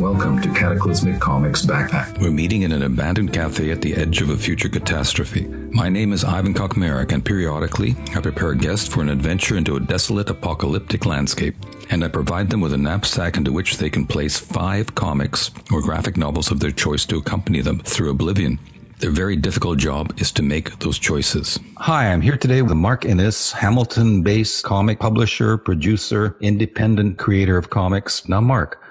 Welcome to Cataclysmic Comics Backpack. We're meeting in an abandoned cafe at the edge of a future catastrophe. My name is Ivan Kokmerek, and periodically I prepare a guest for an adventure into a desolate apocalyptic landscape, and I provide them with a knapsack into which they can place 5 comics or graphic novels of their choice to accompany them through oblivion. Their very difficult job is to make those choices. Hi, I'm here today with Mark Innes, Hamilton-based comic publisher, producer, independent creator of comics. Now, Mark,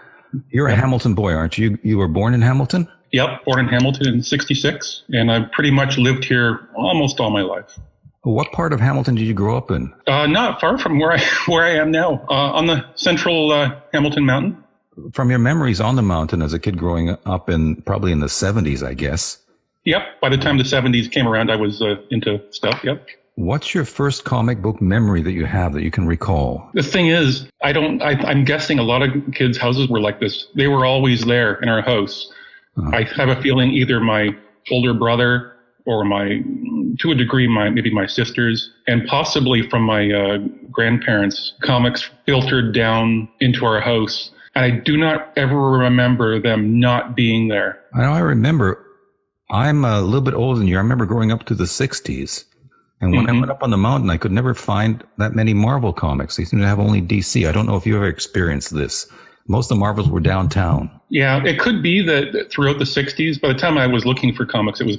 you're a Hamilton boy, aren't you? You were born in Hamilton? Yep, born in Hamilton in 1966, and I've pretty much lived here almost all my life. What part of Hamilton did you grow up in? Not far from where I am now, on the central Hamilton Mountain. From your memories on the mountain as a kid growing up probably in the 70s, I guess. Yep, by the time the 70s came around, I was into stuff, yep. What's your first comic book memory that you have that you can recall? The thing is, I'm guessing a lot of kids' houses were like this. They were always there in our house. I have a feeling either my older brother or to a degree, maybe my sisters, and possibly from my grandparents, comics filtered down into our house. And I do not ever remember them not being there. I remember. I'm a little bit older than you. I remember growing up to the 60s. And when I went up on the mountain, I could never find that many Marvel comics. They seem to have only DC. I don't know if you ever experienced this. Most of the Marvels were downtown. Yeah, it could be that throughout the 60s, by the time I was looking for comics, it was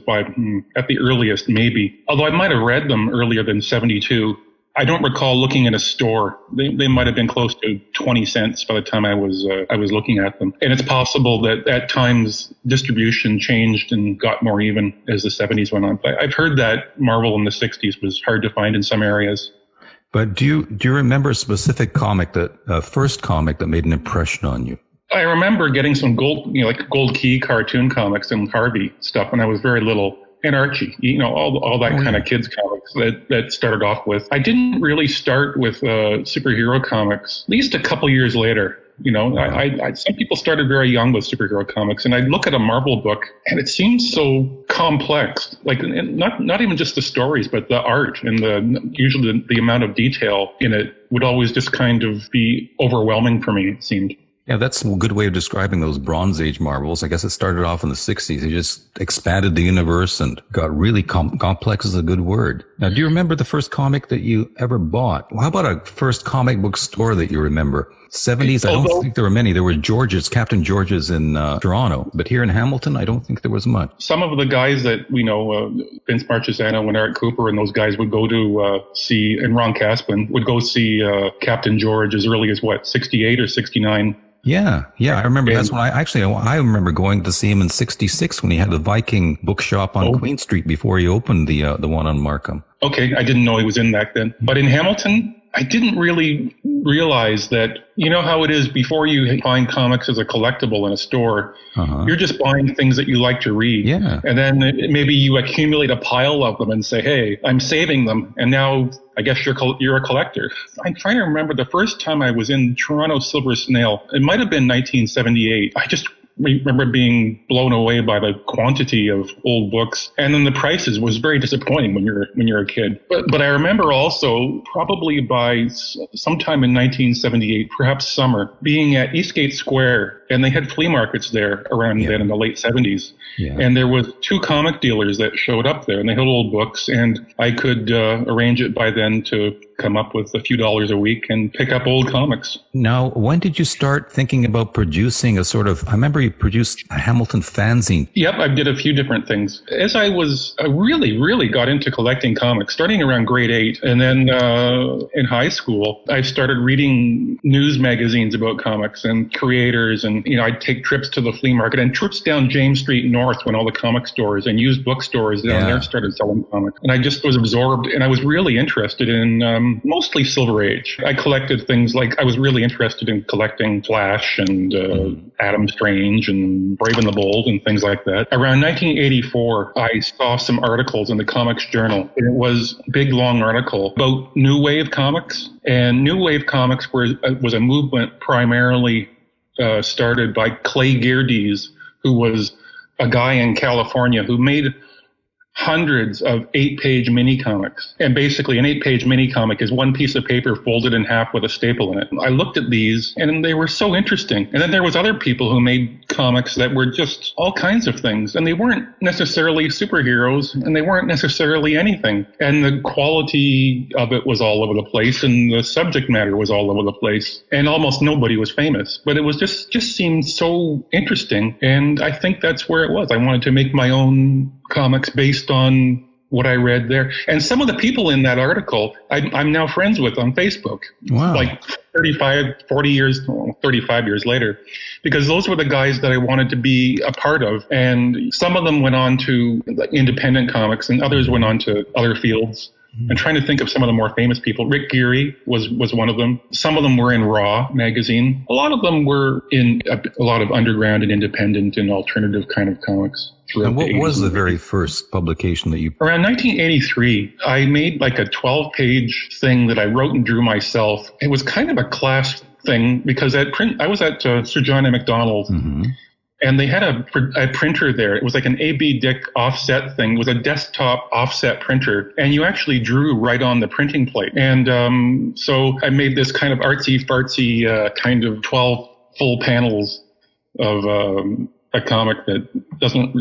at the earliest, maybe. Although I might have read them earlier than 72. I don't recall looking in a store. They might have been close to 20 cents by the time I was looking at them. And it's possible that at times distribution changed and got more even as the 70s went on. But I've heard that Marvel in the 60s was hard to find in some areas. But do you remember a specific comic first comic that made an impression on you? I remember getting some Gold Key cartoon comics and Harvey stuff when I was very little. And Archie, all that kind of kids comics that started off with. I didn't really start with superhero comics, at least a couple years later. Some people started very young with superhero comics, and I'd look at a Marvel book, and it seems so complex. Like not even just the stories, but the art and usually the amount of detail in it would always just kind of be overwhelming for me, it seemed. Yeah, that's a good way of describing those Bronze Age Marvels. I guess it started off in the 60s. They just expanded the universe and got really complex is a good word. Now, do you remember the first comic that you ever bought? Well, how about a first comic book store that you remember? 70s, I don't think there were many. There were Captain George's in Toronto. But here in Hamilton, I don't think there was much. Some of the guys that we know, Vince Marchesano and Eric Cooper and those guys would go to see, and Ron Caspin would go see Captain George as early as 68 or 69. Yeah, I remember. That's when I remember going to see him in 66 when he had the Viking bookshop on Queen Street before he opened the one on Markham. Okay, I didn't know he was in back then. But in Hamilton, I didn't really realize that, you know how it is before you find comics as a collectible in a store, you're just buying things that you like to read. Yeah. And then maybe you accumulate a pile of them and say, hey, I'm saving them. And now I guess you're a collector. I'm trying to remember the first time I was in Toronto Silver Snail. It might have been 1978. I just remember being blown away by the quantity of old books, and then the prices was very disappointing when you're a kid. But I remember also probably by sometime in 1978, perhaps summer, being at Eastgate Square, and they had flea markets there around then in the late 70s. Yeah. And there was 2 comic dealers that showed up there, and they had old books, and I could arrange it by then to come up with a few dollars a week and pick up old comics. Now, when did you start thinking about producing I remember you produced a Hamilton fanzine. Yep, I did a few different things. As I really, really got into collecting comics, starting around grade 8, and then in high school, I started reading news magazines about comics and creators, and I'd take trips to the flea market and trips down James Street North when all the comic stores and used bookstores down there started selling comics. And I just was absorbed, and I was really interested in mostly Silver Age. I collected things like, I was really interested in collecting Flash and Adam Strange and Brave and the Bold and things like that. Around 1984, I saw some articles in the Comics Journal. It was a big, long article about New Wave comics. And New Wave comics was a movement primarily started by Clay Geardes, who was a guy in California who made hundreds of 8-page mini comics. And basically an 8-page mini comic is one piece of paper folded in half with a staple in it. I looked at these and they were so interesting. And then there was other people who made comics that were just all kinds of things. And they weren't necessarily superheroes and they weren't necessarily anything. And the quality of it was all over the place and the subject matter was all over the place. And almost nobody was famous. But it was just seemed so interesting. And I think that's where it was. I wanted to make my own comics based on what I read there. And some of the people in that article, I'm now friends with on Facebook. Wow. Like 35 years later, because those were the guys that I wanted to be a part of. And some of them went on to independent comics and others went on to other fields. I'm trying to think of some of the more famous people. Rick Geary was one of them. Some of them were in Raw magazine. A lot of them were in a lot of underground and independent and alternative kind of comics. And what was the very first publication that you... Around 1983, I made like a 12-page thing that I wrote and drew myself. It was kind of a class thing because I was at Sir John A. Macdonald. Mm-hmm. And they had a printer there. It was like an A.B. Dick offset thing. It was a desktop offset printer. And you actually drew right on the printing plate. And so I made this kind of artsy-fartsy kind of 12 full panels of a comic that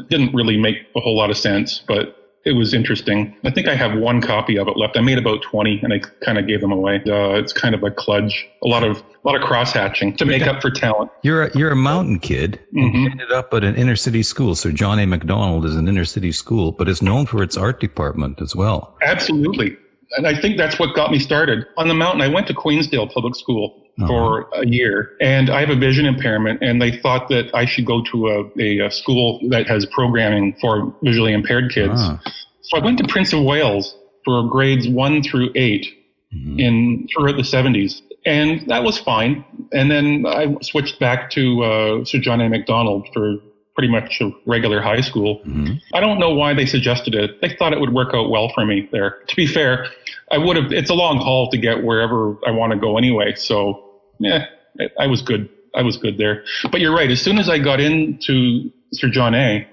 didn't really make a whole lot of sense, but it was interesting. I think I have one copy of it left. I made about 20 and I kind of gave them away. It's kind of a kludge, a lot of cross-hatching to make up for talent. You're a mountain kid. Mm-hmm. You ended up at an inner city school. So John A. Macdonald is an inner city school, but it's known for its art department as well. Absolutely. And I think that's what got me started. On the mountain, I went to Queensdale Public School for a year, and I have a vision impairment, and they thought that I should go to a school that has programming for visually impaired kids. So I went to Prince of Wales for grades 1 through 8 throughout the 70s, and that was fine. And then I switched back to Sir John A. Macdonald for pretty much a regular high school. Mm-hmm. I don't know why they suggested it. They thought it would work out well for me there. To be fair, it's a long haul to get wherever I want to go anyway. So, yeah, I was good. I was good there. But you're right. As soon as I got into Sir John A.,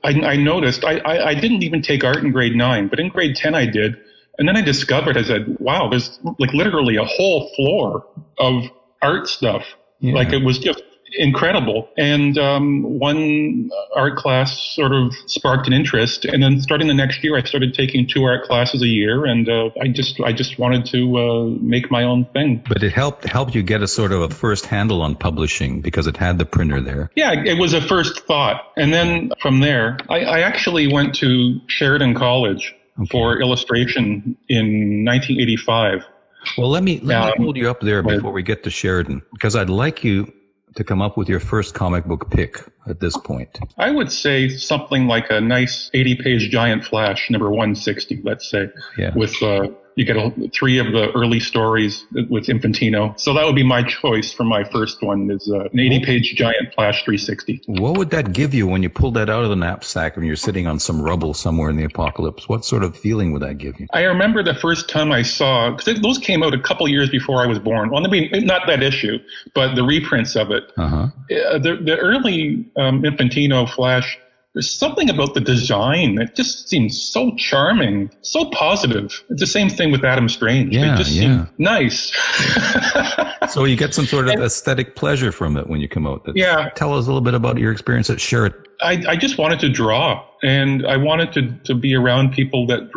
I noticed I didn't even take art in grade 9, but in grade 10 I did. And then I discovered, I said, wow, there's like literally a whole floor of art stuff. Yeah. Like it was just incredible. And one art class sort of sparked an interest. And then starting the next year, I started taking 2 art classes a year. And I just wanted to make my own thing. But it helped you get a sort of a first handle on publishing because it had the printer there. Yeah, it was a first thought. And then from there, I actually went to Sheridan College for illustration in 1985. Well, let me hold you up there before we get to Sheridan, because I'd like you to come up with your first comic book pick at this point. I would say something like a nice 80-page Giant Flash, number 160, let's say, with you get 3 of the early stories with Infantino. So that would be my choice for my first one, is an 80-page Giant Flash 360. What would that give you when you pulled that out of the knapsack and you're sitting on some rubble somewhere in the apocalypse? What sort of feeling would that give you? I remember the first time I saw, because those came out a couple years before I was born. Well, I mean, not that issue, but the reprints of it. The early Infantino Flash, there's something about the design that just seems so charming, so positive. It's the same thing with Adam Strange. It just seemed nice. So you get some sort of aesthetic pleasure from it when you come out. Tell us a little bit about your experience at Sheridan. I just wanted to draw, and I wanted to be around people that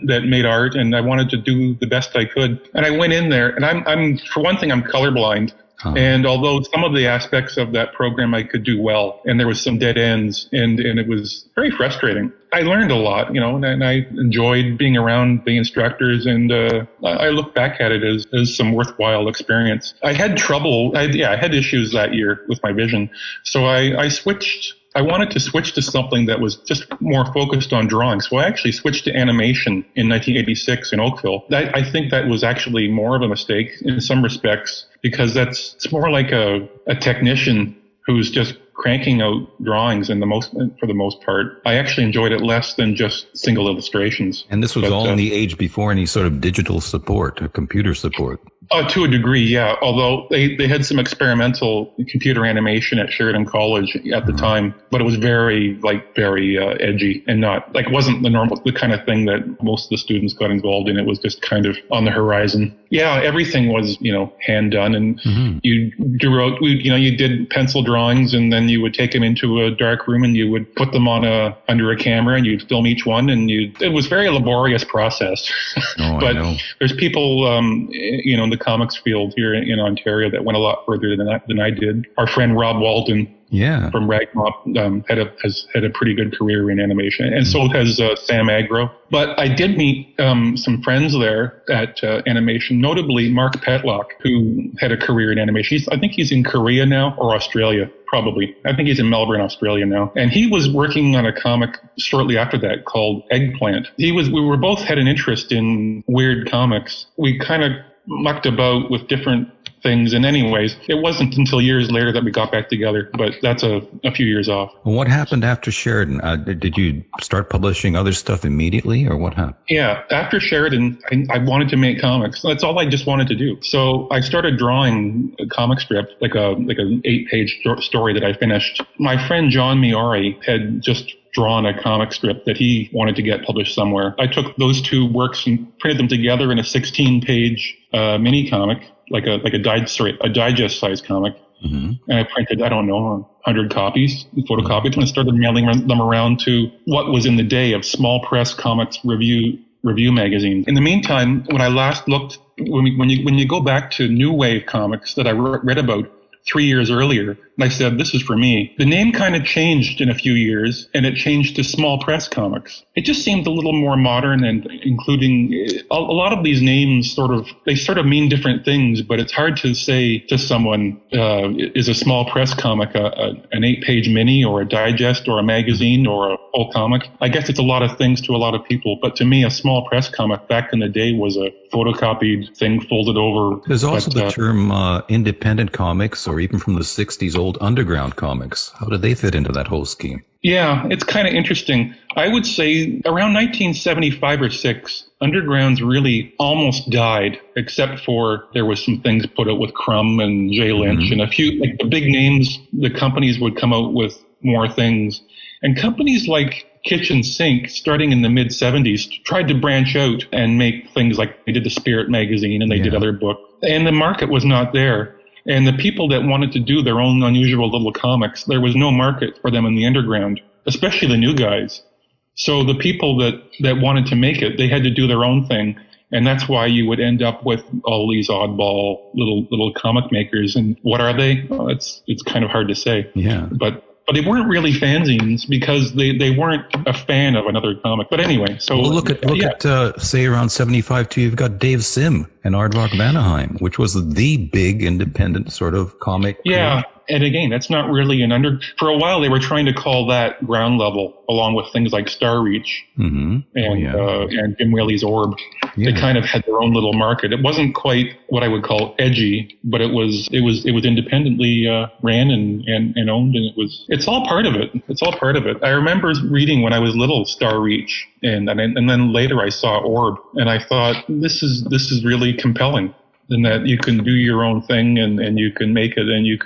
that made art, and I wanted to do the best I could. And I went in there, and I'm for one thing, I'm colorblind. And although some of the aspects of that program I could do well, and there was some dead ends, and it was very frustrating. I learned a lot, and I enjoyed being around the instructors, and I look back at it as some worthwhile experience. I had trouble. I had issues that year with my vision, so I switched. I wanted to switch to something that was just more focused on drawing. So I actually switched to animation in 1986 in Oakville. I think that was actually more of a mistake in some respects, because it's more like a technician who's just cranking out drawings for the most part. I actually enjoyed it less than just single illustrations. And this was all in the age before any sort of digital support or computer support. To a degree, yeah. Although they had some experimental computer animation at Sheridan College at the time, but it was very edgy and not like wasn't the kind of thing that most of the students got involved in. It was just kind of on the horizon. Yeah, everything was hand done, and you drew out. You did pencil drawings, and then you would take them into a dark room, and you would put them under a camera, and you'd film each one, and it was a very laborious process. Oh, but I know. there's people, in the comics field here in Ontario that went a lot further than I did. Our friend Rob Walton from Ragmop has had a pretty good career in animation, and so has Sam Agro. But I did meet some friends there at animation, notably Mark Petlock, who had a career in animation. I think he's in Korea now, or Australia, probably. I think he's in Melbourne, Australia now. And he was working on a comic shortly after that called Eggplant. We were both had an interest in weird comics. We kind of mucked about with different things. And anyways, it wasn't until years later that we got back together, but that's a few years off. What happened after Sheridan? Did you start publishing other stuff immediately, or what happened? Yeah, after Sheridan, I wanted to make comics. That's all I just wanted to do. So I started drawing a comic strip, like an 8-page story that I finished. My friend John Miori had just drawn a comic strip that he wanted to get published somewhere. I took those two works and printed them together in a 16-page mini comic, like a digest size comic. And I printed, 100 copies, photocopied them, and started mailing them around to what was in the day of small press comics review magazines. In the meantime, when I last looked, when you go back to New Wave comics that I read about 3 years earlier, and I said, this is for me. The name kind of changed in a few years, and it changed to Small Press Comics. It just seemed a little more modern, and including a lot of these names sort of mean different things, but it's hard to say to someone, is a small press comic an 8-page mini or a digest or a magazine or a whole comic? I guess it's a lot of things to a lot of people, but to me, a small press comic back in the day was a photocopied thing folded over. There's also the term independent comics, or even from the 60s, old underground comics. How did they fit into that whole scheme? Yeah, it's kind of interesting. I would say around 1975 or 6, undergrounds really almost died, except for there was some things put out with Crumb and Jay Lynch and a few, like the big names, the companies would come out with more things. And companies like Kitchen Sink, starting in the mid-70s, tried to branch out and make things like they did the Spirit magazine and they did other books. And the market was not there. And the people that wanted to do their own unusual little comics, there was no market for them in the underground, especially the new guys. So the people that wanted to make it, they had to do their own thing. And that's why you would end up with all these oddball little comic makers. And what are they? Well, it's kind of hard to say. Yeah. But they weren't really fanzines because they weren't a fan of another comic. But anyway, so look at say around 75 too. You've got Dave Sim and Aardvark Vanaheim, which was the big independent sort of comic. Yeah. And again, that's not really for a while they were trying to call that ground level, along with things like Star Reach and Jim Whaley's Orb. Yeah. They kind of had their own little market. It wasn't quite what I would call edgy, but it was independently ran and owned, and it's all part of it. It's all part of it. I remember reading when I was little Star Reach, and then later I saw Orb, and I thought this is really compelling. In that you can do your own thing and you can make it and you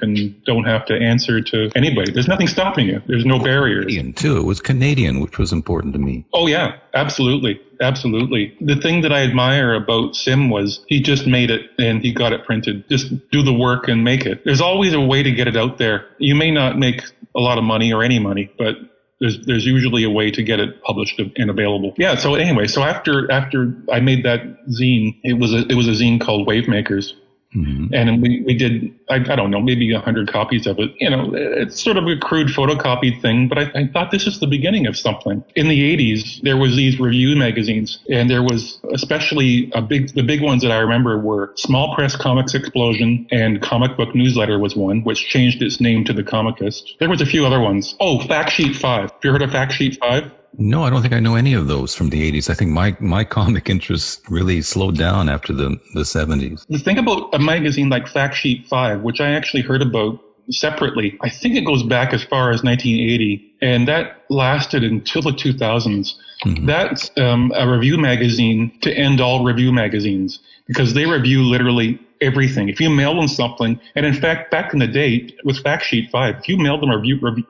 don't have to answer to anybody. There's nothing stopping you. There's no barriers. Canadian too. It was Canadian, which was important to me. Oh yeah, absolutely. Absolutely. The thing that I admire about Sim was he just made it and he got it printed. Just do the work and make it. There's always a way to get it out there. You may not make a lot of money or any money, but there's usually a way to get it published and available. Yeah. So anyway, after I made that zine, it was a zine called Wave Makers. And we did, I don't know, maybe 100 copies of it. It's sort of a crude photocopied thing, but I thought this is the beginning of something. In the 80s, there was these review magazines, and there was especially the big ones that I remember were Small Press Comics Explosion, and Comic Book Newsletter was one, which changed its name to The Comicist. There was a few other ones. Oh, Fact Sheet 5. Have you heard of Fact Sheet 5? No, I don't think I know any of those from the 80s. I think my comic interest really slowed down after the 70s. The thing about a magazine like Fact Sheet 5, which I actually heard about separately. I think it goes back as far as 1980, and that lasted until the 2000s. Mm-hmm. That's a review magazine to end all review magazines, because they review literally everything. If you mail them something, and in fact, back in the day with Fact Sheet 5, if you mailed them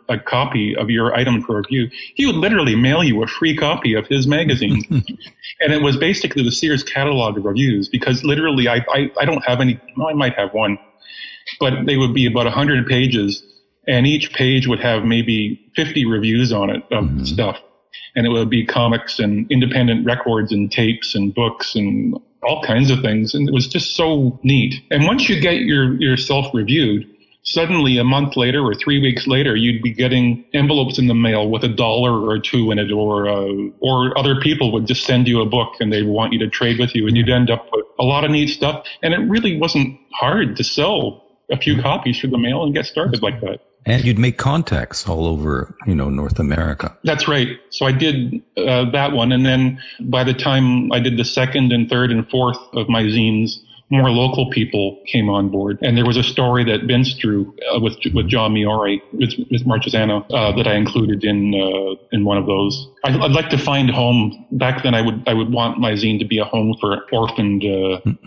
a copy of your item for review, he would literally mail you a free copy of his magazine. And it was basically the Sears catalog of reviews, because literally I don't have any, well, I might have one, but they would be about 100 pages, and each page would have maybe 50 reviews on it of stuff. And it would be comics and independent records and tapes and books and all kinds of things. And it was just so neat. And once you get yourself reviewed, suddenly a month later or 3 weeks later, you'd be getting envelopes in the mail with $1 or $2 in it, or other people would just send you a book and they want you to trade with you, and you'd end up with a lot of neat stuff. And it really wasn't hard to sell a few copies through the mail and get started like that. And you'd make contacts all over, North America. That's right. So I did that one. And then by the time I did the second and third and fourth of my zines, more local people came on board. And there was a story that Vince drew with John Miore, with Marchesano, that I included in one of those. I'd like to find home. Back then I would want my zine to be a home for orphaned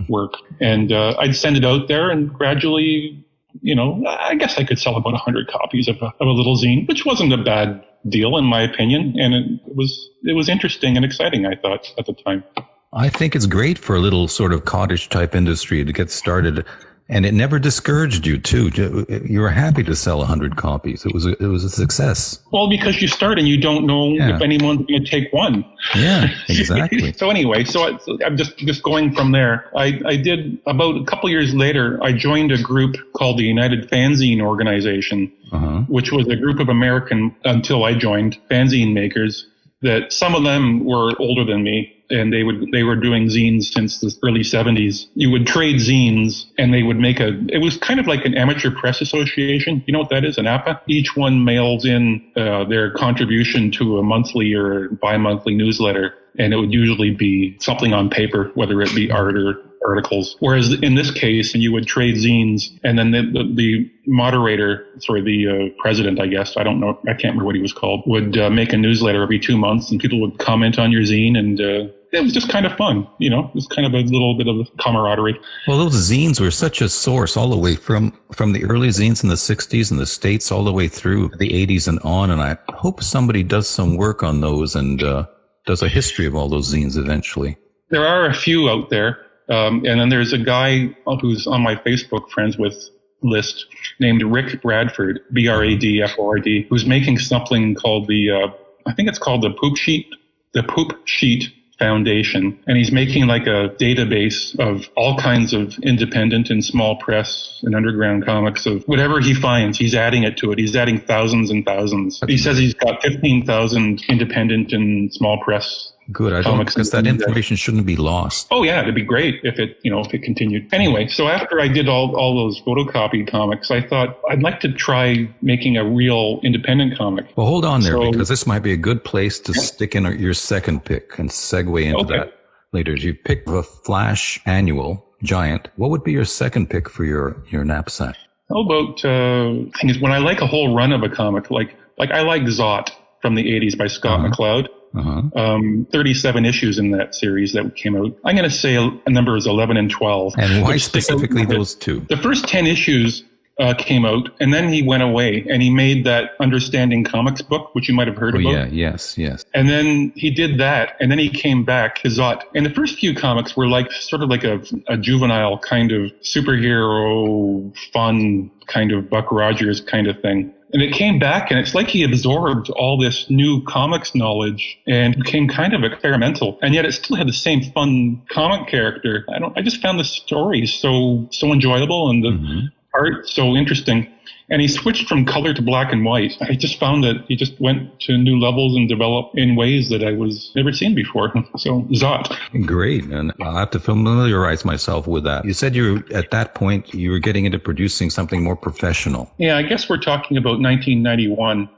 work. And I'd send it out there, and gradually, I guess I could sell about 100 copies of a little zine, which wasn't a bad deal in my opinion. And it was interesting and exciting, I thought, at the time. I think it's great for a little sort of cottage type industry to get started. And it never discouraged you, too. You were happy to sell 100 copies. It was a success. Well, because you start and you don't know if anyone's going to take one. Yeah, exactly. So anyway, I'm just going from there. I did, about a couple years later, I joined a group called the United Fanzine Organization, which was a group of American, until I joined, fanzine makers, that some of them were older than me. And they were doing zines since the early 70s. You would trade zines, and they would it was kind of like an amateur press association. You know what that is, an APA? Each one mails in their contribution to a monthly or bi-monthly newsletter, and it would usually be something on paper, whether it be art or articles. Whereas in this case, you would trade zines, and then the moderator, the president, I guess, I don't know, I can't remember what he was called, would make a newsletter every 2 months, and people would comment on your zine, and it was just kind of fun, it was kind of a little bit of camaraderie. Well, those zines were such a source all the way from the early zines in the 60s in the States all the way through the 80s and on, and I hope somebody does some work on those and does a history of all those zines eventually. There are a few out there. And then there's a guy who's on my Facebook friends with list named Rick Bradford, Bradford, who's making something called I think it's called the Poop Sheet Foundation. And he's making like a database of all kinds of independent and small press and underground comics of whatever he finds. He's adding it to it. He's adding thousands and thousands. He says he's got 15,000 independent and small press. Good. I don't, because that information shouldn't be lost. Oh yeah, it'd be great if it continued. Anyway, so after I did all those photocopied comics, I thought I'd like to try making a real independent comic. Well, hold on there, because this might be a good place to stick in your second pick and segue into that later. You picked a Flash annual giant. What would be your second pick for your knapsack? How about things when I like a whole run of a comic, like I like Zot from the 80s by Scott McCloud. 37 issues in that series that came out. I'm going to say a number is 11 and 12. And why specifically those two? The first 10 issues came out, and then he went away, and he made that Understanding Comics book, which you might have heard about. Yeah, yes. And then he did that, and then he came back to Zot. And the first few comics were like sort of like a juvenile kind of superhero, fun kind of Buck Rogers kind of thing. And it came back, and it's like he absorbed all this new comics knowledge and became kind of experimental. And yet it still had the same fun comic character. I just found the stories so enjoyable, and the art so interesting. And he switched from color to black and white. I just found that he just went to new levels and developed in ways that I was never seen before. So, Zot. Great. And I'll have to familiarize myself with that. You said at that point, you were getting into producing something more professional. Yeah, I guess we're talking about 1991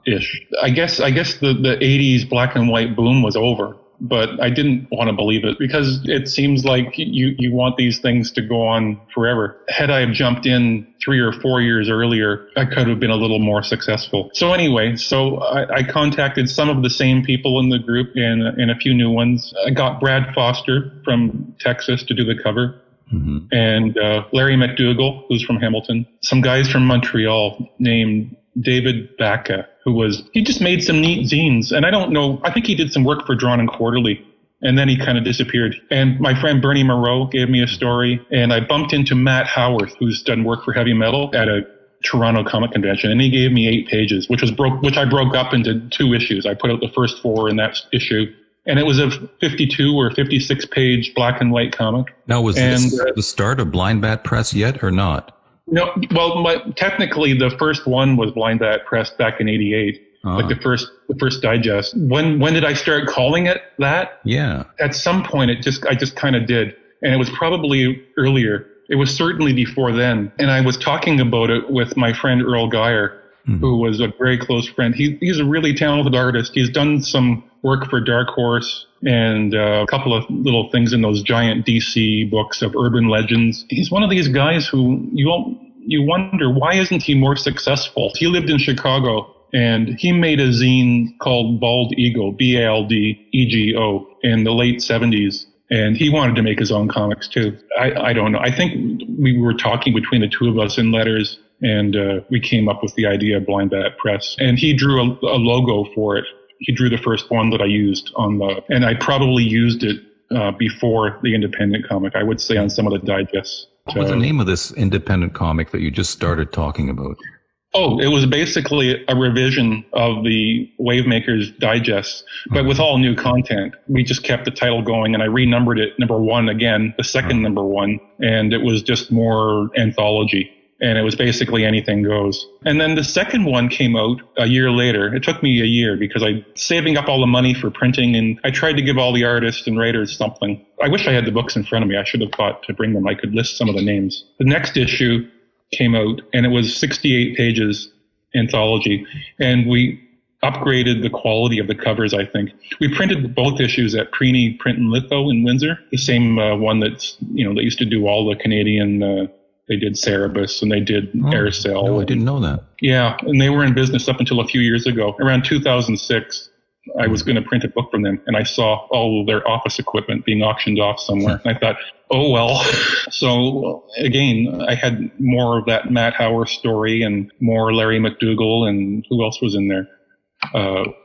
ish. I guess the 80s black and white boom was over. but I didn't want to believe it because it seems like you want these things to go on forever. Had I jumped in 3 or 4 years earlier, I could have been a little more successful. So anyway, I contacted some of the same people in the group and a few new ones. I got Brad Foster from Texas to do the cover. Mm-hmm. And Larry McDougall, who's from Hamilton. Some guys from Montreal named David Baca, he just made some neat zines. And I don't know, I think he did some work for Drawn and Quarterly. And then he kind of disappeared. And my friend Bernie Moreau gave me a story. And I bumped into Matt Howarth, who's done work for Heavy Metal at a Toronto comic convention. And he gave me 8 pages, which I broke up into 2 issues. I put out the first 4 in that issue. And it was a 52 or 56 page black and white comic. Now, was this the start of Blind Bat Press yet or not? No, well, technically the first one was Blind Bat Press back in '88, like the first digest. When did I start calling it that? Yeah. At some point, I just kind of did, and it was probably earlier. It was certainly before then, and I was talking about it with my friend Earl Geyer, who was a very close friend. He's a really talented artist. He's done some work for Dark Horse and a couple of little things in those giant DC books of urban legends. He's one of these guys who you wonder, why isn't he more successful? He lived in Chicago, and he made a zine called Bald Ego, BALDEGO, in the late 70s. And he wanted to make his own comics, too. I don't know. I think we were talking between the two of us in letters, and we came up with the idea of Blind Bat Press. And he drew a logo for it. He drew the first one that I used and I probably used it before the independent comic, I would say, on some of the digests. What was the name of this independent comic that you just started talking about? Oh, it was basically a revision of the Wavemakers Digest, but with all new content. We just kept the title going, and I renumbered it number 1 again, the second number 1, and it was just more anthology. And it was basically anything goes. And then the second one came out a year later. It took me a year because I saving up all the money for printing, and I tried to give all the artists and writers something. I wish I had the books in front of me. I should have thought to bring them. I could list some of the names. The next issue came out, and it was 68 pages anthology. And we upgraded the quality of the covers, I think. We printed both issues at Preeny Print and Litho in Windsor, the same one that used to do all the Canadian they did Cerebus and they did Aircell. No, I didn't know that. Yeah, and they were in business up until a few years ago. Around 2006, I was going to print a book from them, and I saw all of their office equipment being auctioned off somewhere. And I thought, oh, well. So, again, I had more of that Matt Howarth story and more Larry McDougall, and who else was in there?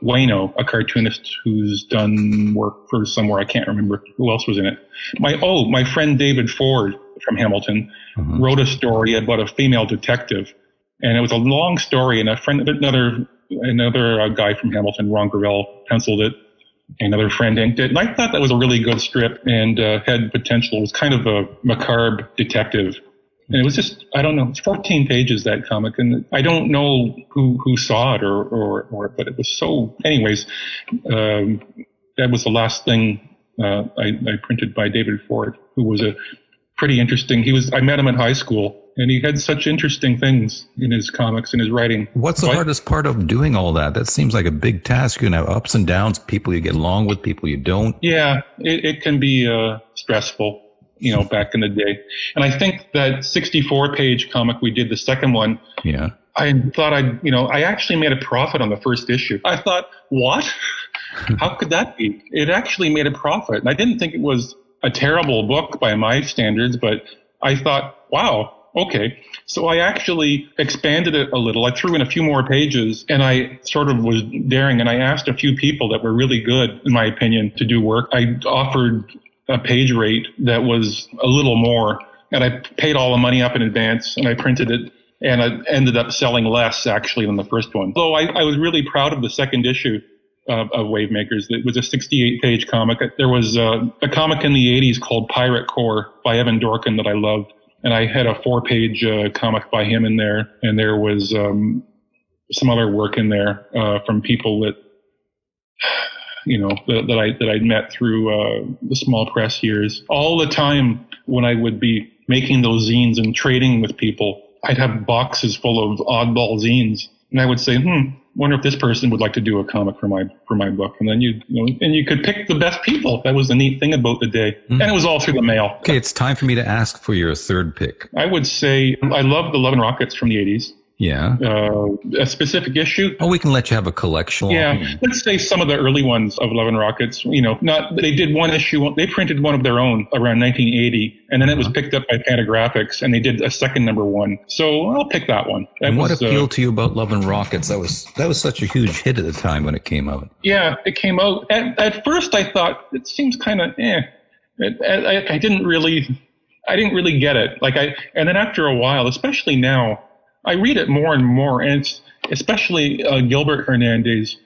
Wayno, a cartoonist who's done work for somewhere, I can't remember who else was in it. My friend David Ford from Hamilton wrote a story about a female detective, and it was a long story, and another guy from Hamilton, Ron Gravel, penciled it. Another friend inked it, and I thought that was a really good strip and had potential. It was kind of a macabre detective. And it was just, I don't know, it's 14 pages, that comic, and I don't know who saw it or but it was so, anyways, that was the last thing I printed by David Ford, who was a pretty interesting, I met him in high school, and he had such interesting things in his comics and his writing. What's the hardest part of doing all that? That seems like a big task. You can have ups and downs, people you get along with, people you don't. Yeah, it can be stressful. Back in the day. And I think that 64-page comic we did, the second one, yeah, I thought I actually made a profit on the first issue. I thought, what? How could that be? It actually made a profit. And I didn't think it was a terrible book by my standards, but I thought, wow, okay. So I actually expanded it a little. I threw in a few more pages, and I sort of was daring, and I asked a few people that were really good, in my opinion, to do work. I offered a page rate that was a little more, and I paid all the money up in advance, and I printed it, and I ended up selling less actually than the first one. So I was really proud of the second issue of Wavemakers. It was a 68-page comic. There was a comic in the 80s called Pirate Corps by Evan Dorkin that I loved, and I had a 4-page comic by him in there, and there was some other work in there from people that that I'd met through the small press years. All the time when I would be making those zines and trading with people, I'd have boxes full of oddball zines. And I would say, wonder if this person would like to do a comic for my book. And then you could pick the best people. That was the neat thing about the day. And it was all through the mail. Okay, it's time for me to ask for your third pick. I would say I love the Love and Rockets from the 80s. Yeah. A specific issue. Oh, we can let you have a collection. Yeah. Let's say some of the early ones of Love and Rockets, they did one issue, they printed one of their own around 1980, and then it was picked up by Fantagraphics, and they did a second number one. So I'll pick that one. And what appealed to you about Love and Rockets? That was such a huge hit at the time when it came out. Yeah, it came out. At first I thought, it seems kind of, I didn't really get it. And then after a while, especially now, I read it more and more, and it's especially Gilbert Hernandez.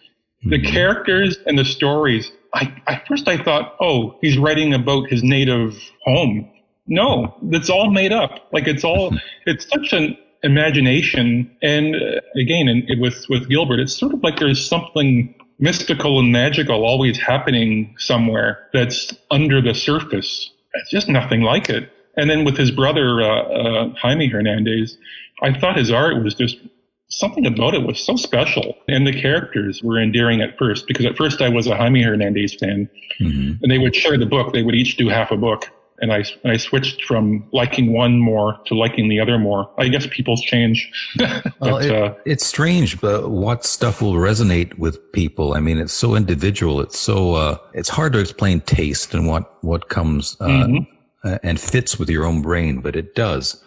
The characters and the stories. At first I thought, oh, he's writing about his native home. No, that's all made up. It's such an imagination. And again, with Gilbert, it's sort of like there's something mystical and magical always happening somewhere that's under the surface. It's just nothing like it. And then with his brother, Jaime Hernandez, I thought his art was just something about it was so special. And the characters were endearing at first, because at first I was a Jaime Hernandez fan. And they would share the book. They would each do half a book. And I switched from liking one more to liking the other more. I guess people change. It's strange, but what stuff will resonate with people? I mean, it's so individual. It's so it's hard to explain taste and what comes and fits with your own brain, but it does.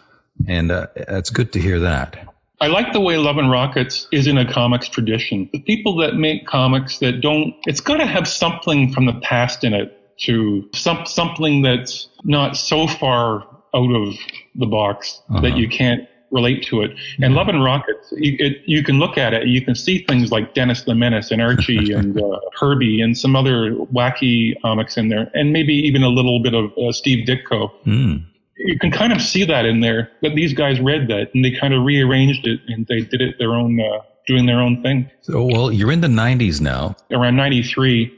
And it's good to hear that. I like the way Love and Rockets is in a comics tradition. The people that make comics that don't, it's got to have something from the past in it, to something that's not so far out of the box that you can't relate to it. And Love and Rockets, you can look at it, you can see things like Dennis the Menace and Archie and Herbie and some other wacky comics in there, and maybe even a little bit of Steve Ditko. You can kind of see that in there, that these guys read that and they kind of rearranged it and they did it their own, doing their own thing. So, well, you're in the 90s now. Around 93,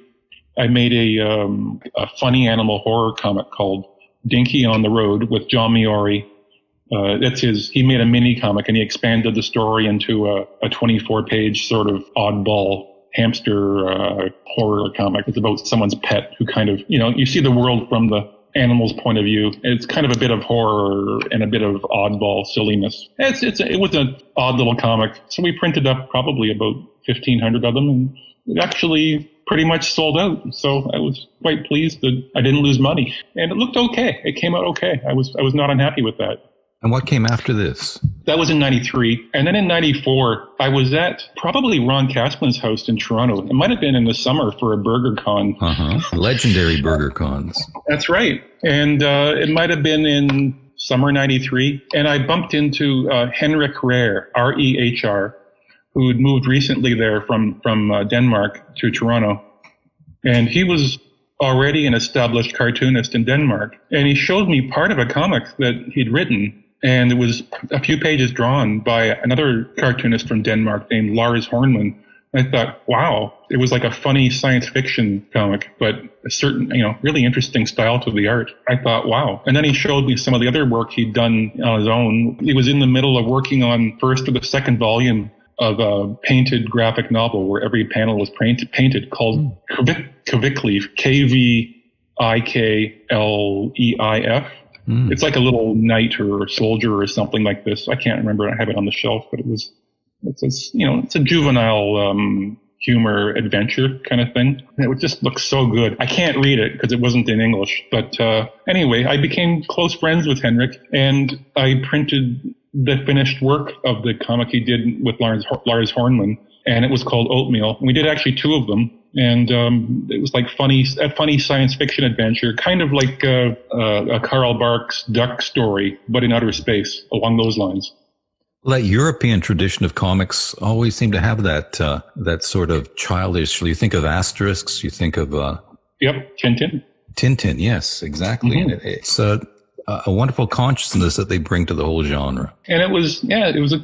I made a funny animal horror comic called Dinky on the Road with John Miori. He made a mini comic and he expanded the story into a 24-page sort of oddball hamster horror comic. It's about someone's pet who kind of, you see the world from the animal's point of view. It's kind of a bit of horror and a bit of oddball silliness. It was an odd little comic. So we printed up probably about 1,500 of them, and it actually pretty much sold out. So I was quite pleased that I didn't lose money, and it looked okay. It came out okay. I was not unhappy with that. And what came after this? That was in 93. And then in 94, I was at probably Ron Casplin's house in Toronto. It might have been in the summer for a Burger Con. Legendary Burger Cons. That's right. And it might have been in summer 93. And I bumped into Henrik Rehr, R-E-H-R, who had moved recently there from Denmark to Toronto. And he was already an established cartoonist in Denmark. And he showed me part of a comic that he'd written. And it was a few pages drawn by another cartoonist from Denmark named Lars Hornman. And I thought, wow, it was like a funny science fiction comic, but a certain, really interesting style to the art. I thought, wow. And then he showed me some of the other work he'd done on his own. He was in the middle of working on first or the second volume of a painted graphic novel where every panel was painted called Kvikleif, Kvikleif. It's like a little knight or soldier or something like this. I can't remember. I have it on the shelf, but it's a juvenile humor adventure kind of thing. And it just looks so good. I can't read it because it wasn't in English. But anyway, I became close friends with Henrik, and I printed the finished work of the comic he did with Lars Hornman, and it was called Oatmeal. And we did actually two of them. And it was like a funny science fiction adventure, kind of like a Karl Barks duck story, but in outer space, along those lines. Well, that European tradition of comics always seemed to have that sort of childish. You think of Asterix, you think of Tintin. Tintin, yes, exactly. And it's a wonderful consciousness that they bring to the whole genre. And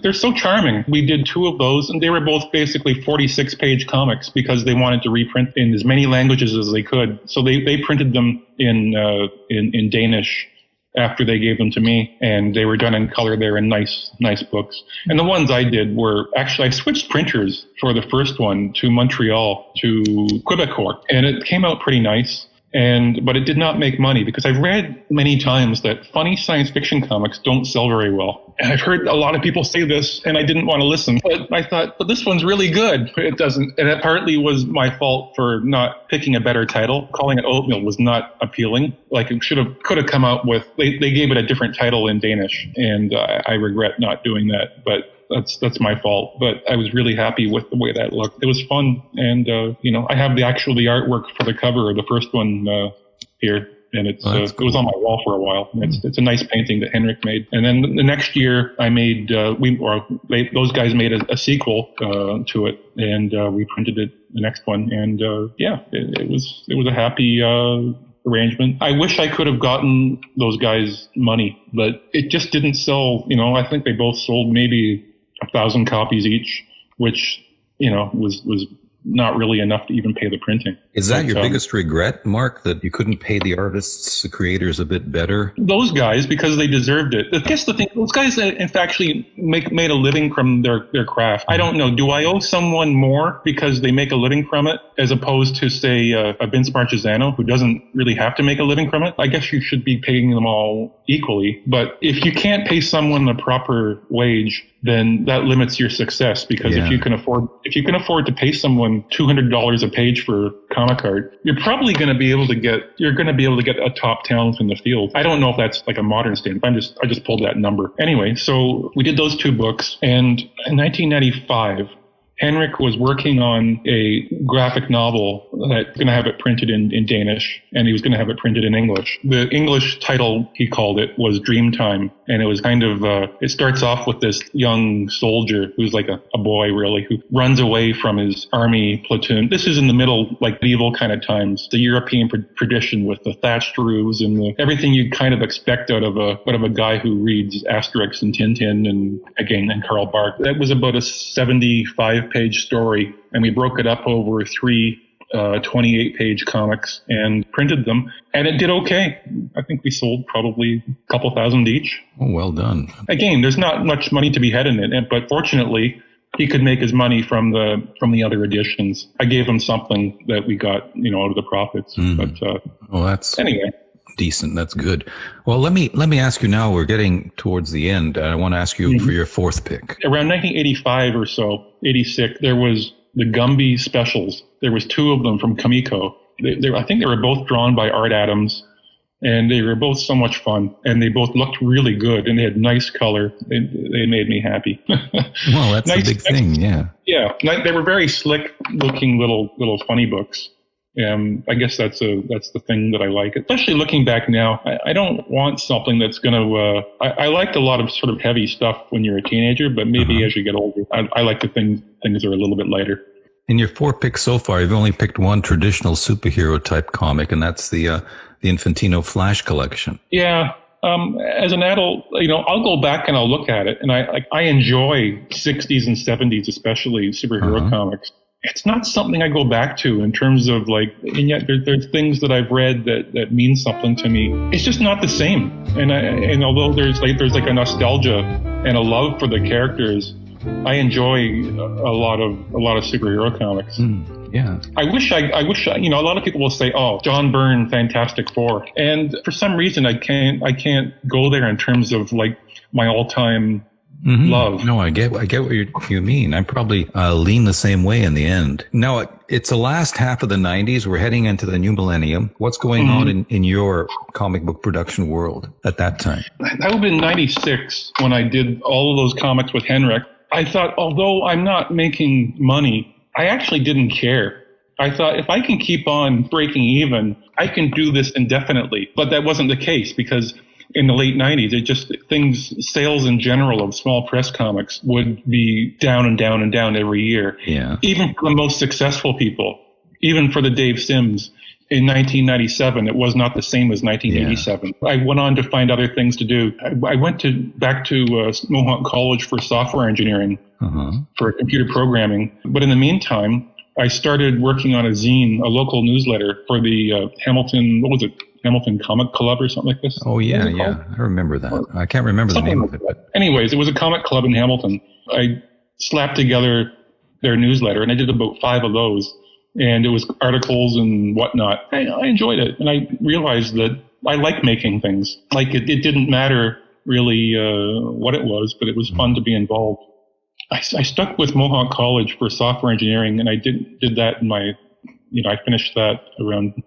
they're so charming. We did two of those, and they were both basically 46-page comics because they wanted to reprint in as many languages as they could. So they printed them in Danish after they gave them to me, and they were done in color. They were in nice books. And the ones I did were actually, I switched printers for the first one to Montreal, to Quebecor, and it came out pretty nice. But it did not make money, because I've read many times that funny science fiction comics don't sell very well. And I've heard a lot of people say this, and I didn't want to listen. But I thought, but this one's really good. It doesn't. And it partly was my fault for not picking a better title. Calling it Oatmeal was not appealing. Like, it could have come out with, they gave it a different title in Danish. And I regret not doing that. But that's my fault. But I was really happy with the way that looked. It was fun. And, I have the artwork for the cover of the first one here. And it was on my wall for a while. It's a nice painting that Henrik made. And then the next year I made, those guys made a sequel to it, and we printed it, the next one. And it was a happy arrangement. I wish I could have gotten those guys money, but it just didn't sell. I think they both sold maybe 1,000 copies each, which was not really enough to even pay the printing. Is that your biggest regret, Mark, that you couldn't pay the artists, the creators a bit better? Those guys, because they deserved it. I guess the thing, those guys in fact actually made a living from their craft. I don't know. Do I owe someone more because they make a living from it, as opposed to, say, a Vince Marchesano, who doesn't really have to make a living from it? I guess you should be paying them all equally. But if you can't pay someone the proper wage, then that limits your success, because if you can afford to pay someone $200 a page for comic art, you're probably going to be able to get a top talent in the field. I don't know if that's like a modern standard. I just pulled that number. Anyway, so we did those 2 books, and in 1995, Henrik was working on a graphic novel that's going to have it printed in Danish, and he was going to have it printed in English. The English title, he called it, was Dreamtime, and it was kind of, it starts off with this young soldier who's like a boy, really, who runs away from his army platoon. This is in the middle, like, medieval kind of times, the European tradition with the thatched roofs and everything you'd kind of expect out of a guy who reads Asterix and Tintin and Karl Barth. That was about a 75-page story, and we broke it up over 3 28-page comics and printed them, and it did okay. I think we sold probably a couple thousand each. Oh, well done. Again, there's not much money to be had in it, but fortunately, he could make his money from the other editions. I gave him something that we got, out of the profits. But that's anyway. Decent. That's good. Well, let me ask you now. We're getting towards the end. I want to ask you for your 4th pick. Around 1985 or so, 86, there was the Gumby specials. There was 2 of them from Comico. I think they were both drawn by Art Adams, and they were both so much fun, and they both looked really good, and they had nice color. They made me happy. Well, that's a big thing, yeah. Yeah, they were very slick-looking little funny books. I guess that's the thing that I like, especially looking back now. I don't want something that's going to, I liked a lot of sort of heavy stuff when you're a teenager, but maybe as you get older, I like the things that are a little bit lighter. In your 4 picks so far, you've only picked one traditional superhero type comic, and that's the Infantino Flash collection. Yeah. As an adult, I'll go back and I'll look at it, and I enjoy 60s and 70s, especially superhero comics. It's not something I go back to in terms of and yet there's things that I've read that mean something to me. It's just not the same. And although there's a nostalgia and a love for the characters, I enjoy a lot of superhero comics. Yeah. I wish, a lot of people will say, "Oh, John Byrne, Fantastic Four," and for some reason I can't go there in terms of my all-time love. No, I get what you mean. I probably lean the same way in the end. Now, it's the last half of the 90s. We're heading into the new millennium. What's going on in your comic book production world at that time? That would have been 96 when I did all of those comics with Henrik. I thought, although I'm not making money, I actually didn't care. I thought, if I can keep on breaking even, I can do this indefinitely. But that wasn't the case, because in the late 90s, sales in general of small press comics would be down and down and down every year. Yeah. Even for the most successful people, even for the Dave Sims, in 1997, it was not the same as 1987. Yeah. I went on to find other things to do. I went back to Mohawk College for software engineering, for computer programming. But in the meantime, I started working on a zine, a local newsletter for the Hamilton, Hamilton Comic Club or something like this. Oh, yeah, yeah. I remember that. I can't remember the name of it. But... Anyways, it was a comic club in Hamilton. I slapped together their newsletter, and I did about 5 of those. And it was articles and whatnot. I enjoyed it, and I realized that I like making things. Like, it didn't matter really what it was, but it was fun to be involved. I stuck with Mohawk College for software engineering, and I did that in my, I finished that around,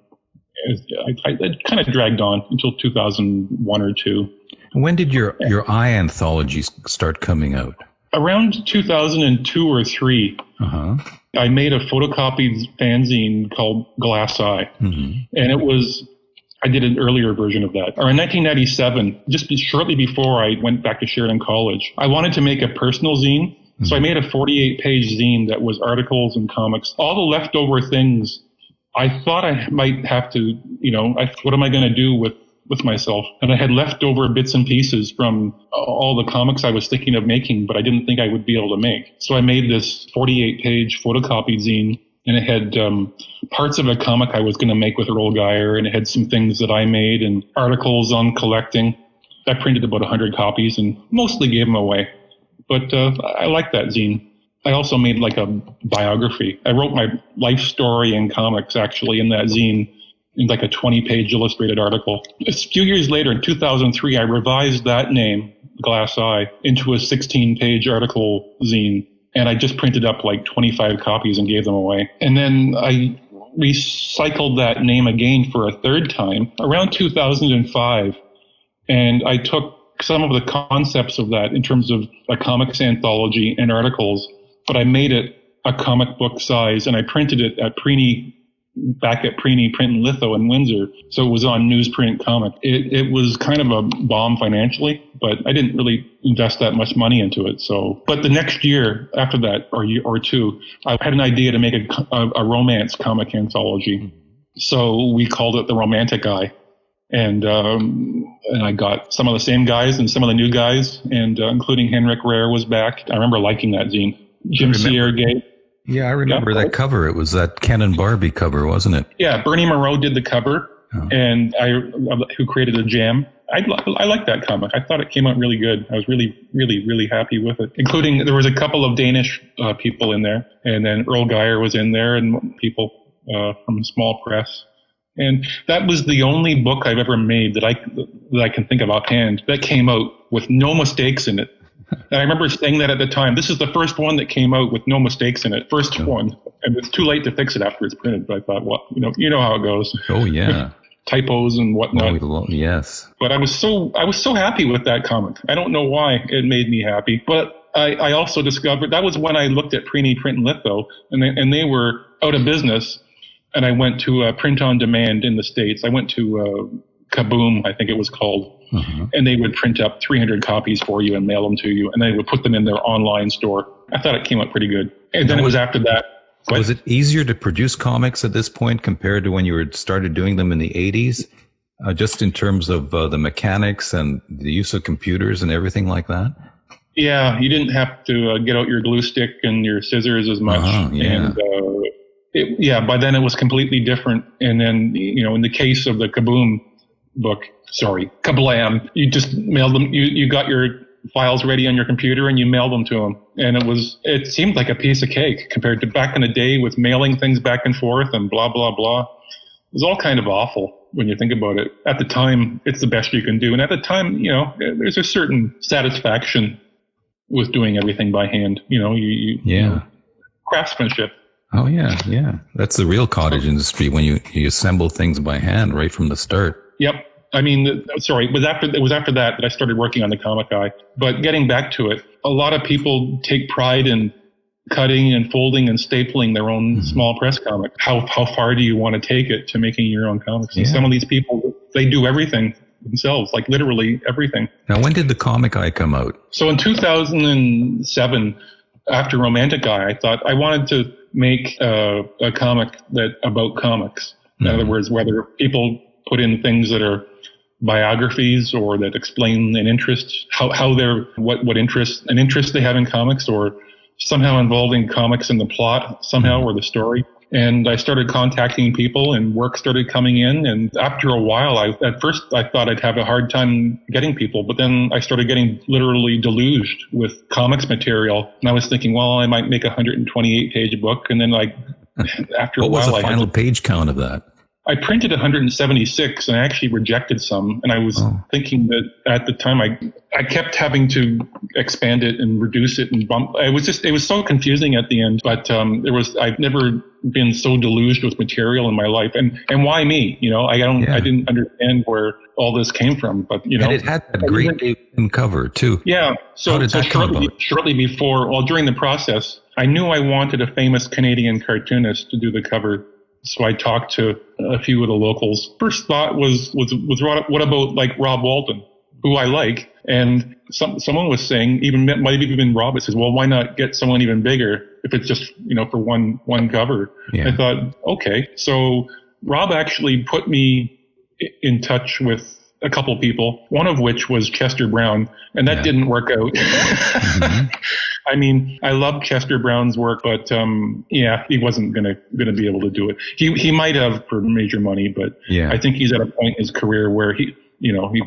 it kind of dragged on until 2001 or 2. When did your eye anthologies start coming out? Around 2002 or 3. Uh-huh. I made a photocopied fanzine called Glass Eye, and I did an earlier version of that. Or in 1997, shortly before I went back to Sheridan College, I wanted to make a personal zine. So I made a 48-page zine that was articles and comics. All the leftover things, I thought I might have to, what am I going to do with myself? And I had leftover bits and pieces from all the comics I was thinking of making, but I didn't think I would be able to make. So I made this 48-page photocopied zine, and it had parts of a comic I was going to make with Earl Geyer, and it had some things that I made and articles on collecting. I printed about 100 copies and mostly gave them away. But I liked that zine. I also made like a biography. I wrote my life story in comics, actually, in that zine, in like a 20-page illustrated article. A few years later, in 2003, I revised that name, Glass Eye, into a 16-page article zine. And I just printed up like 25 copies and gave them away. And then I recycled that name again for a third time around 2005. And I took some of the concepts of that in terms of a comics anthology and articles, but I made it a comic book size, and I printed it at back at Preeney Print and Litho in Windsor. So it was on newsprint comic. It was kind of a bomb financially, but I didn't really invest that much money into it. But the next year after that, or 2, I had an idea to make a romance comic anthology. So we called it The Romantic Eye. And I got some of the same guys and some of the new guys, and including Henrik Rare was back. I remember liking that zine. Jim Siergate. Yeah, I remember that cover. It was that Ken and Barbie cover, wasn't it? Yeah, Bernie Moreau did the cover, and who created the Jam. I liked that comic. I thought it came out really good. I was really, really, really happy with it. Including, there was a couple of Danish people in there, and then Earl Geyer was in there, and people from Small Press. And that was the only book I've ever made that I can think of offhand that came out with no mistakes in it. And I remember saying that at the time. This is the first one that came out with no mistakes in it. First one. And it's too late to fix it after it's printed. But I thought, well, you know how it goes. Oh, yeah. Typos and whatnot. Oh, yes. But I was so happy with that comic. I don't know why it made me happy. But I also discovered, that was when I looked at Preeney Print and Litho, and they were out of business. And I went to print on demand in the States. I went to Kaboom, I think it was called. And they would print up 300 copies for you and mail them to you. And they would put them in their online store. I thought it came out pretty good. And then it was after that. Was it easier to produce comics at this point compared to when you started doing them in the 80s? Just in terms of the mechanics and the use of computers and everything like that? Yeah, you didn't have to get out your glue stick and your scissors as much. And by then it was completely different. And then, in the case of the Kablam, you just mailed them. You got your files ready on your computer and you mailed them to them. And it seemed like a piece of cake compared to back in the day with mailing things back and forth and blah, blah, blah. It was all kind of awful when you think about it. At the time, it's the best you can do. And at the time, there's a certain satisfaction with doing everything by hand. Craftsmanship. Oh, yeah, yeah. That's the real cottage industry, when you assemble things by hand right from the start. Yep. I mean, it was after that I started working on the Comic Eye. But getting back to it, a lot of people take pride in cutting and folding and stapling their own small press comic. How far do you want to take it to making your own comics? And some of these people, they do everything themselves, like literally everything. Now, when did the Comic Eye come out? So in 2007, after Romantic Eye, I thought I wanted to make a comic about comics. In other words, whether people put in things that are biographies or that explain an interest, what interest they have in comics, or somehow involving comics in the plot somehow or the story. And I started contacting people and work started coming in. And after a while, at first I thought I'd have a hard time getting people, but then I started getting literally deluged with comics material. And I was thinking, well, I might make a 128-page book. And then after a while, what was the final page count of that? I printed 176 and I actually rejected some. And I was thinking that at the time I kept having to expand it and reduce it and bump. It was so confusing at the end, but I've never been so deluged with material in my life. And why me? I didn't understand where all this came from, but and it had that great Dave Sim cover too. Yeah. So shortly before, during the process, I knew I wanted a famous Canadian cartoonist to do the cover. So I talked to a few of the locals. First thought was what about like Rob Walton, who I like? And someone was saying, might have even Rob, says, well, why not get someone even bigger if it's just, for one cover? Yeah. I thought, okay. So Rob actually put me in touch with a couple people, one of which was Chester Brown, and that didn't work out. Mm-hmm. I mean, I love Chester Brown's work, but he wasn't gonna be able to do it. He might have for major money, but I think he's at a point in his career where he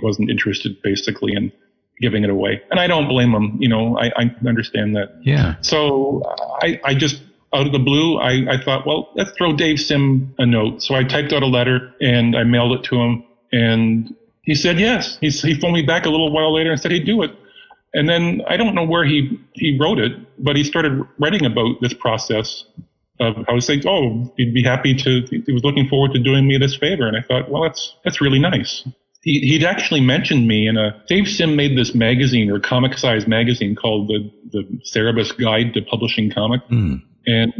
wasn't interested basically in giving it away, and I don't blame him. I understand that. Yeah. So I just out of the blue, I thought, well, let's throw Dave Sim a note. So I typed out a letter and I mailed it to him, and he said yes. He phoned me back a little while later and said he'd do it. And then I don't know where he wrote it, but he started writing about this process of I was saying, he'd be happy to, he was looking forward to doing me this favor. And I thought, well, that's really nice. He'd actually mentioned me Dave Sim made this magazine or comic size magazine called the Cerebus Guide to Publishing Comic. Mm. And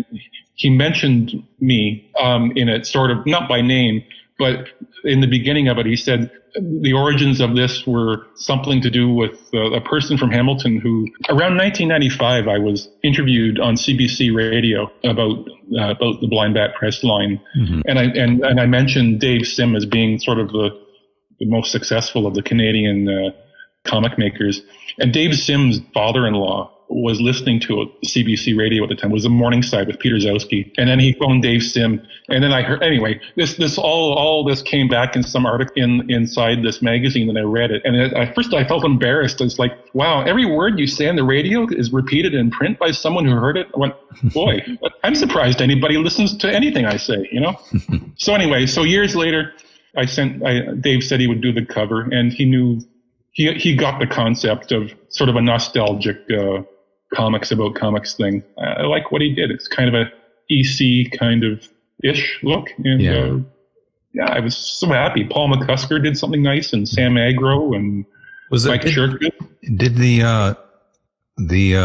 he mentioned me in it, sort of, not by name, but in the beginning of it, he said the origins of this were something to do with a person from Hamilton who, around 1995, I was interviewed on CBC radio about the Blind Bat Press line. Mm-hmm. And I mentioned Dave Sim as being sort of the most successful of the Canadian comic makers. And Dave Sim's father-in-law was listening to CBC radio at the time. It was the Morningside with Peter Zowski. And then he phoned Dave Sim. And then I heard, anyway, all this came back in some article inside this magazine, and I read it. And at first I felt embarrassed. It's like, wow, every word you say on the radio is repeated in print by someone who heard it. I went, boy, I'm surprised anybody listens to anything I say, So anyway, years later, Dave said he would do the cover, and he knew, he got the concept of sort of a nostalgic, comics about comics thing. I like what he did. It's kind of a EC kind of ish look. And I was so happy. Paul McCusker did something nice, and Sam Agro and Mike Shirk did. Did the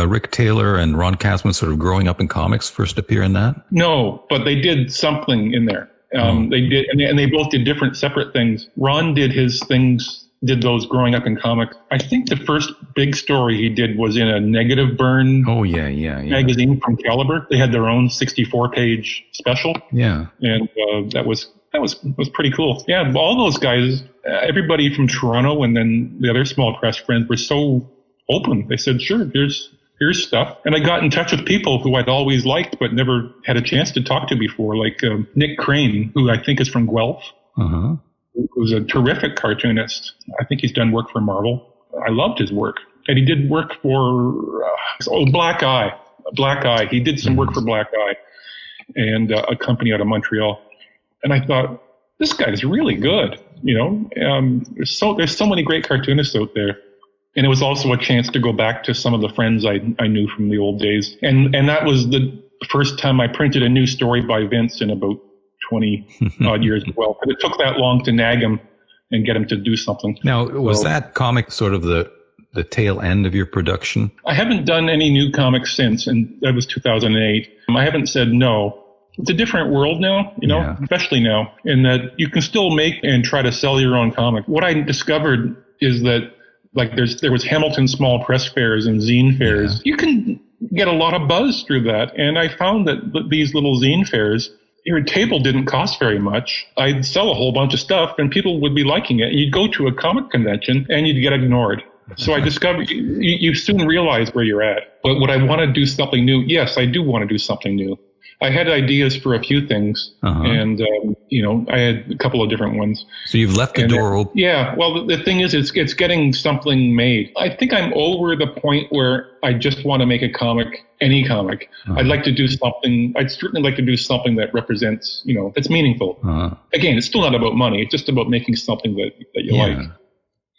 Rick Taylor and Ron Kasman sort of growing up in comics first appear in that? No, but they did something in there. They did, and they both did different separate things. Ron did his things, did those growing up in comics. I think the first big story he did was in a Negative Burn magazine from Caliber. They had their own 64-page special. Yeah. And that was pretty cool. Yeah, all those guys, everybody from Toronto and then the other small press friends were so open. They said, sure, here's stuff. And I got in touch with people who I'd always liked but never had a chance to talk to before, like Nick Crane, who I think is from Guelph. Uh-huh. Who's a terrific cartoonist. I think he's done work for Marvel. I loved his work. And he did work for Black Eye. Black Eye. He did some work for Black Eye and a company out of Montreal. And I thought, this guy's really good. There's so many great cartoonists out there. And it was also a chance to go back to some of the friends I knew from the old days. And that was the first time I printed a new story by Vince in about 20 odd years as well. But it took that long to nag him and get him to do something. Now, was that comic sort of the tail end of your production? I haven't done any new comics since, and that was 2008. I haven't said no. It's a different world now, especially now, in that you can still make and try to sell your own comic. What I discovered is that there was Hamilton small press fairs and zine fairs. You can get a lot of buzz through that. And I found that these little zine fairs, your table didn't cost very much. I'd sell a whole bunch of stuff and people would be liking it. You'd go to a comic convention and you'd get ignored. So I discovered you soon realize where you're at. But would I want to do something new? Yes, I do want to do something new. I had ideas for a few things, and I had a couple of different ones. So you've left the door open. Yeah. Well, the thing is, it's getting something made. I think I'm over the point where I just want to make a comic, any comic. I'd like to do something. I'd certainly like to do something that represents, that's meaningful. Again, it's still not about money. It's just about making something that you like.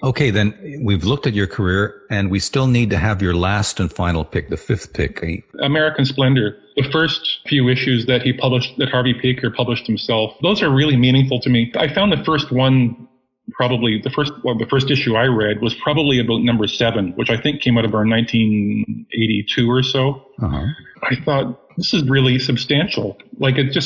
Okay, then we've looked at your career, and we still need to have your last and final pick, the fifth pick. American Splendor. The first few issues that he published, that Harvey Pekar published himself, those are really meaningful to me. I found the first one, probably the first issue I read was probably about number 7, which I think came out about 1982 or so. I thought, this is really substantial. Like it's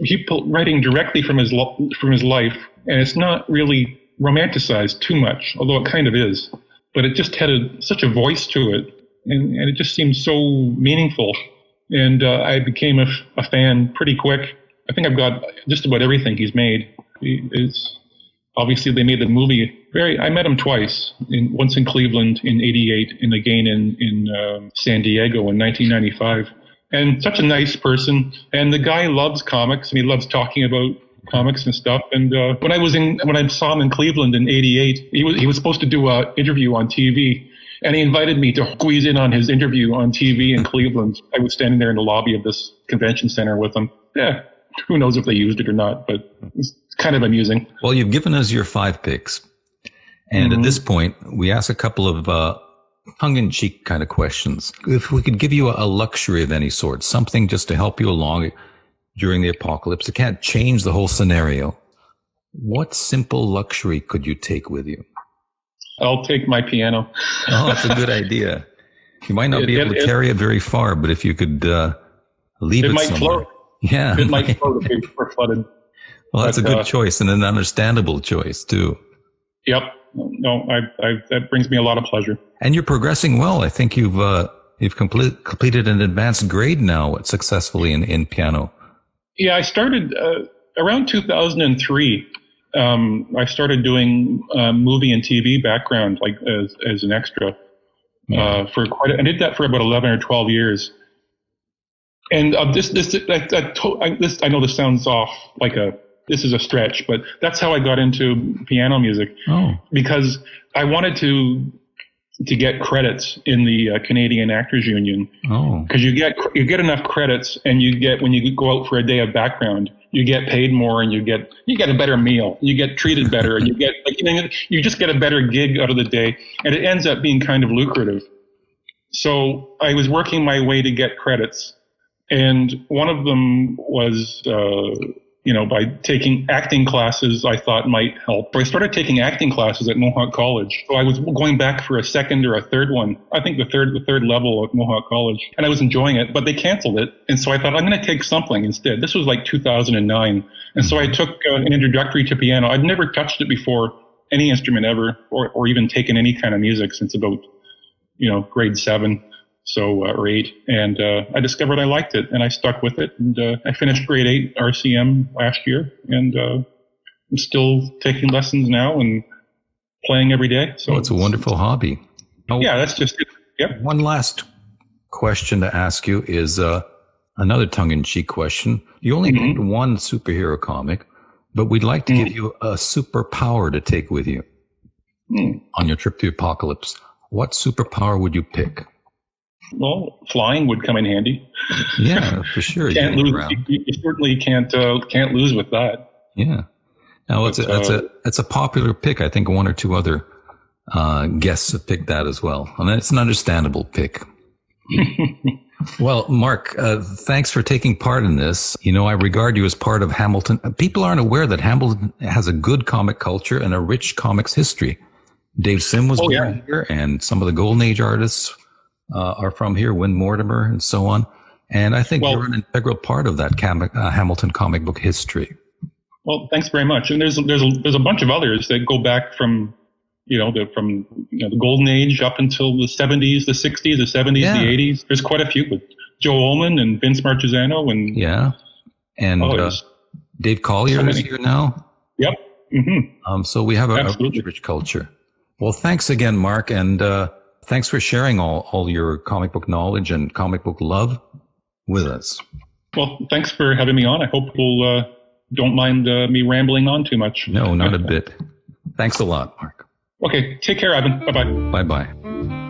he writing directly from his life, and it's not really romanticized too much, although it kind of is. But it just had such a voice to it, and it just seemed so meaningful. And I became a fan pretty quick. I think I've got just about everything he's made. Obviously, they made the movie. I met him twice. Once in Cleveland in '88, and again in San Diego in 1995. And such a nice person. And the guy loves comics, and he loves talking about comics and stuff. And when I saw him in Cleveland in '88, he was supposed to do an interview on TV, and he invited me to squeeze in on his interview on TV in Cleveland. I was standing there in the lobby of this convention center with him. Yeah, who knows if they used it or not, but it's kind of amusing. Well, you've given us your 5 picks, and at this point, we ask a couple of tongue-in-cheek kind of questions. If we could give you a luxury of any sort, something just to help you along during the apocalypse, it can't change the whole scenario. What simple luxury could you take with you? I'll take my piano. Oh, that's a good idea. You might not be able to carry it very far, but if you could leave it somewhere. It might float. Yeah. It might float if we're flooded. Well, that's a good choice, and an understandable choice, too. Yep. No, that brings me a lot of pleasure. And you're progressing well. I think you've completed an advanced grade now successfully in piano. Yeah, I started around 2003. I started doing movie and TV background, like as an extra, I did that for about 11 or 12 years. And I know this sounds off this is a stretch, but that's how I got into piano music. Because I wanted to get credits in the Canadian Actors Union. Because you get enough credits, and when you go out for a day of background, you get paid more, and you get a better meal, you get treated better, and you just get a better gig out of the day, and it ends up being kind of lucrative. So I was working my way to get credits, and one of them was by taking acting classes, I thought might help. So I started taking acting classes at Mohawk College. So I was going back for a second or a third one. I think the third level at Mohawk College. And I was enjoying it, but they canceled it. And so I thought, I'm going to take something instead. This was like 2009. And so I took an introductory to piano. I'd never touched it before, any instrument ever, or even taken any kind of music since about, grade 7. Or 8, and I discovered I liked it, and I stuck with it, and I finished grade 8 RCM last year, and I'm still taking lessons now and playing every day. So it's a wonderful hobby. Yeah, that's just it. Yep. One last question to ask you is another tongue-in-cheek question. You only made one superhero comic, but we'd like to give you a superpower to take with you on your trip to Apocalypse. What superpower would you pick? Well, flying would come in handy. Yeah, for sure. You certainly can't lose with that. Yeah. Now it's a popular pick. I think one or two other guests have picked that as well. I mean, it's an understandable pick. Well, Mark, thanks for taking part in this. I regard you as part of Hamilton. People aren't aware that Hamilton has a good comic culture and a rich comics history. Dave Sim was born here, and some of the Golden Age artists are from here, Win Mortimer and so on. And I think you're an integral part of that Hamilton comic book history. Well, thanks very much. And there's a bunch of others that go back from, the Golden Age up until the 70s, the 60s, the 70s, the 80s. There's quite a few with Joe Ullman and Vince Marchesano. And Dave Collier is here now. Yep. Mm-hmm. So we have a rich culture. Well, thanks again, Mark. And thanks for sharing all your comic book knowledge and comic book love. with us. Well, thanks for having me on. I hope you'll don't mind me rambling on too much. No, not a bit. Thanks a lot, Mark. Okay, take care, Ivan. Bye-bye. Bye-bye.